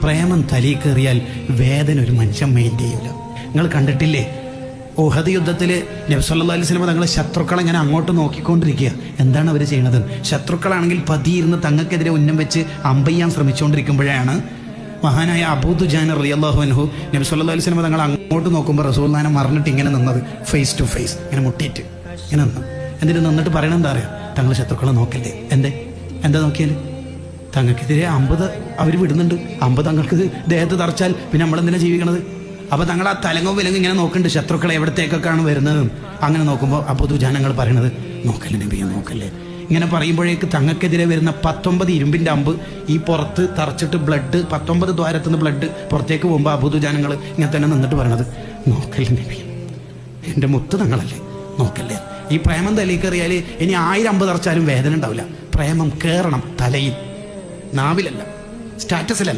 പ്രേമം തലയിൽ കയറിയാൽ വേദന ഒരു മനുഷ്യൻ മൈൻഡ് ചെയ്യൂല. നിങ്ങൾ കണ്ടിട്ടില്ലേ, ഉഹദ് യുദ്ധത്തിൽ നബി സല്ലല്ലാഹു അലൈഹി വസല്ലം തങ്ങളെ ശത്രുക്കളെ ഇങ്ങനെ അങ്ങോട്ട് നോക്കിക്കൊണ്ടിരിക്കുക. എന്താണ് അവർ ചെയ്യുന്നത്? ശത്രുക്കളാണെങ്കിൽ പതിയിരുന്ന് തങ്ങൾക്കെതിരെ ഉന്നം വെച്ച് അമ്പയ്യാൻ ശ്രമിച്ചുകൊണ്ടിരിക്കുമ്പോഴാണ് മഹാനായ അബൂ ദുജാന റളിയല്ലാഹു അൻഹു നബി സല്ലല്ലാഹു അലൈഹി വസല്ലം തങ്ങൾ അങ്ങോട്ട് നോക്കുമ്പോൾ റസൂലുള്ളാഹിനെ മറന്നിട്ട് ഇങ്ങനെ നിന്നത്, ഫേസ് ടു ഫേസ് ഇങ്ങനെ മുട്ടിയിട്ട് ഇങ്ങനെ നിന്ന്. എന്നിട്ട് നിന്നിട്ട് പറയണത് എന്താ അറിയാം? തങ്ങൾ ശത്രുക്കളെ നോക്കല്ലേ. എന്താ നോക്കിയാൽ തങ്ങൾക്കെതിരെ 50 അവർ വിടുന്നുണ്ട്. 50 തങ്ങൾക്ക് ദേഹത്ത് തറച്ചാൽ പിന്നെ നമ്മളെന്തിനാ ജീവിക്കണത്? അപ്പോൾ തങ്ങൾ ആ തലങ്ങോ വിലങ്ങോ ഇങ്ങനെ നോക്കുന്നുണ്ട്, ശത്രുക്കളെ എവിടത്തേക്കൊക്കെയാണ് വരുന്നതും. അങ്ങനെ നോക്കുമ്പോൾ അബൂ ദുജാനങ്ങൾ പറയണത്, നോക്കല്ലേ നബിയെ, നോക്കല്ലേ. ഇങ്ങനെ പറയുമ്പോഴേക്ക് തങ്ങൾക്കെതിരെ വരുന്ന 19 ഇരുമ്പിൻ്റെ അമ്പ് ഈ പുറത്ത് തറച്ചിട്ട് ബ്ലഡ് 19 ദ്വാരത്തുനിന്ന് ബ്ലഡ് പുറത്തേക്ക് പോകുമ്പോൾ അബൂ ദുജാനങ്ങൾ ഇങ്ങനെ തന്നെ നിന്നിട്ട് പറയണത്, നോക്കല്ലേ നബി, എൻ്റെ മുത്ത് തങ്ങളല്ലേ, നോക്കല്ലേ. ഈ പ്രേമം തലയിൽ കയറിയാൽ ഇനി 1000 അമ്പ് തറച്ചാലും വേദന ഉണ്ടാവില്ല. പ്രേമം കയറണം തലയിൽ, നാവിലല്ല, സ്റ്റാറ്റസിലല്ല.